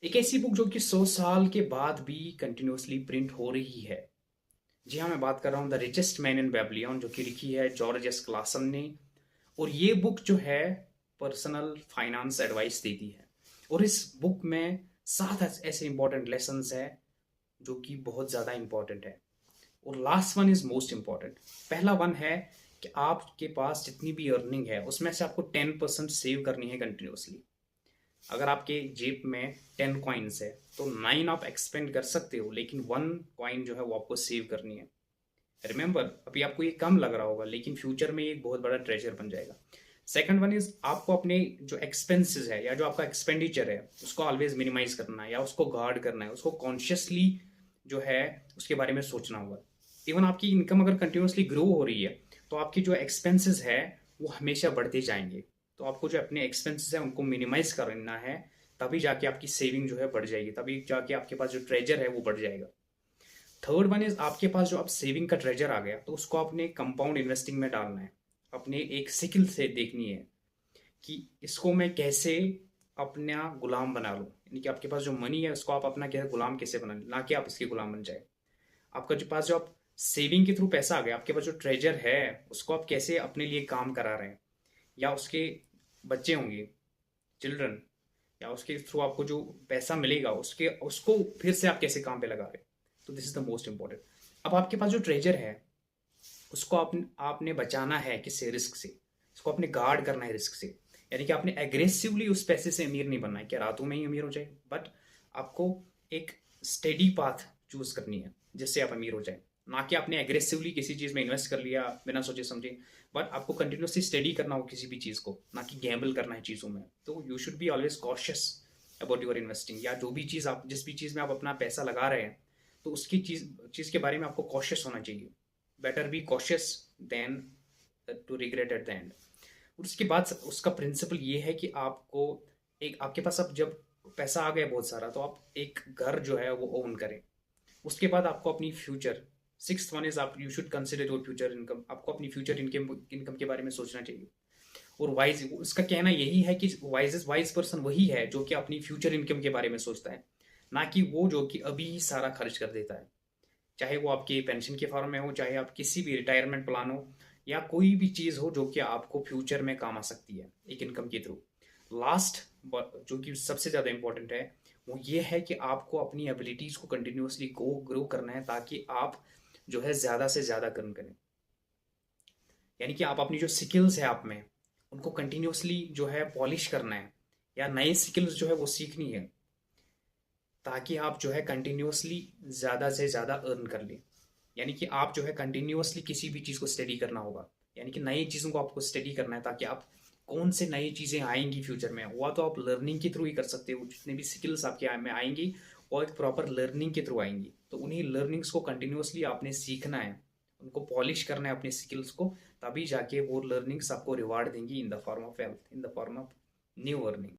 एक ऐसी बुक जो कि 100 साल के बाद भी कंटिन्यूअसली प्रिंट हो रही है। जी हाँ, मैं बात कर रहा हूँ the richest man in Babylon, जो कि लिखी है जॉर्ज एस क्लासन ने। और ये बुक जो है पर्सनल फाइनेंस एडवाइस देती है। और इस बुक में 7 ऐसे इंपॉर्टेंट लेसन्स हैं जो कि बहुत ज़्यादा इंपॉर्टेंट है। और last one is most important. पहला वन है कि आपके पास जितनी भी अर्निंग है उसमें से आपको 10% सेव करनी है कंटिन्यूअसली। अगर आपके जेब में 10 कॉइन्स है तो 9 आप एक्सपेंड कर सकते हो, लेकिन 1 कॉइन जो है वो आपको सेव करनी है। रिमेंबर, अभी आपको ये कम लग रहा होगा लेकिन फ्यूचर में ये एक बहुत बड़ा ट्रेजर बन जाएगा। सेकंड वन इज आपको अपने जो एक्सपेंसेस है या जो आपका एक्सपेंडिचर है उसको ऑलवेज मिनिमाइज करना है या उसको गार्ड करना है, उसको कॉन्शियसली जो है उसके बारे में सोचना होगा। इवन आपकी इनकम अगर कंटिन्यूसली ग्रो हो रही है तो आपकी जो एक्सपेंसेस है वो हमेशा बढ़ते जाएंगे। तो आपको जो अपने एक्सपेंसेस है उनको मिनिमाइज करना है, तभी जाके आपकी सेविंग जो है बढ़ जाएगी, तभी जाके आपके पास जो ट्रेजर है वो बढ़ जाएगा। थर्ड वन इज आपके पास जो अब सेविंग का ट्रेजर आ गया तो उसको आपने कंपाउंड इन्वेस्टिंग में डालना है। अपने एक स्किल से देखनी है कि इसको मैं कैसे अपना गुलाम बना लूँ, यानी कि आपके पास जो मनी है उसको आप अपना क्या गुलाम कैसे बना लें, ना कि आप इसके गुलाम बन जाए। आपका जो पास जो आप सेविंग के थ्रू पैसा आ गया, आपके पास जो ट्रेजर है उसको आप कैसे अपने लिए काम करा रहे हैं, या उसके बच्चे होंगे, चिल्ड्रन, या उसके थ्रू आपको जो पैसा मिलेगा उसके उसको फिर से आप कैसे काम पे लगा रहे हैं। तो this is the most important. अब आपके पास जो ट्रेजर है उसको आपने बचाना है किससे? रिस्क से। इसको आपने गार्ड करना है रिस्क से। यानी कि आपने एग्रेसिवली उस पैसे से अमीर नहीं बनना है कि रातों में ही अमीर हो जाए, बट आपको एक स्टेडी पाथ चूज करनी है जिससे आप अमीर हो जाए। ना कि आपने एग्रेसिवली किसी चीज़ में इन्वेस्ट कर लिया बिना सोचे समझे, बट आपको कंटिन्यूसली स्टडी करना हो किसी भी चीज़ को, ना कि गैम्बल करना है चीज़ों में। तो you should be always cautious about your investing, या जो भी चीज़ आप जिस भी चीज़ में आप अपना पैसा लगा रहे हैं तो उसकी चीज़ चीज़ के बारे में आपको कॉशियस होना चाहिए। Better be cautious than to regret at the end. और उसके बाद उसका प्रिंसिपल ये है कि आपको एक आपके पास अब जब पैसा आ गया बहुत सारा तो आप एक घर जो है वो ओन करें। उसके बाद आपको अपनी फ्यूचर, सिक्स्थ वन इज आप you should consider your future income. आपको अपनी फ्यूचर इनकम इनकम के बारे में सोचना चाहिए। और वाइज, उसका कहना यही है कि वाइज पर्सन वही है जो कि अपनी फ्यूचर इनकम के बारे में सोचता है, ना कि वो जो कि अभी ही सारा खर्च कर देता है। चाहे वो आपके पेंशन के फॉर्म में हो, चाहे आप किसी भी रिटायरमेंट प्लान हो, या कोई भी चीज़ हो जो कि आपको फ्यूचर में काम आ सकती है एक इनकम के थ्रू। लास्ट, जो कि सबसे ज़्यादा इंपॉर्टेंट है, वो ये है कि आपको अपनी एबिलिटीज़ को कंटिन्यूसली ग्रो करना है ताकि आप जो है ज़्यादा से ज़्यादा कर्न करें। यानी कि आप अपनी जो स्किल्स है आप में उनको कंटिन्यूसली जो है पॉलिश करना है, या नए स्किल्स जो है वो सीखनी है, ताकि आप जो है कंटिन्यूअसली ज़्यादा से ज़्यादा अर्न कर लें। यानी कि आप जो है कंटिन्यूअसली किसी भी चीज़ को स्टडी करना होगा, यानी कि नई चीज़ों को आपको स्टडी करना है ताकि आप कौन से नई चीज़ें आएंगी फ्यूचर में, वह तो आप लर्निंग के थ्रू ही कर सकते हो। जितने भी स्किल्स आपके में आएंगी वो एक प्रॉपर लर्निंग के थ्रू आएंगी। तो उन्हीं लर्निंग्स को कंटिन्यूअसली आपने सीखना है, उनको पॉलिश करना है अपने स्किल्स को, तभी जाके वो लर्निंग्स आपको रिवार्ड देंगी in the form of wealth, in the form of new earning.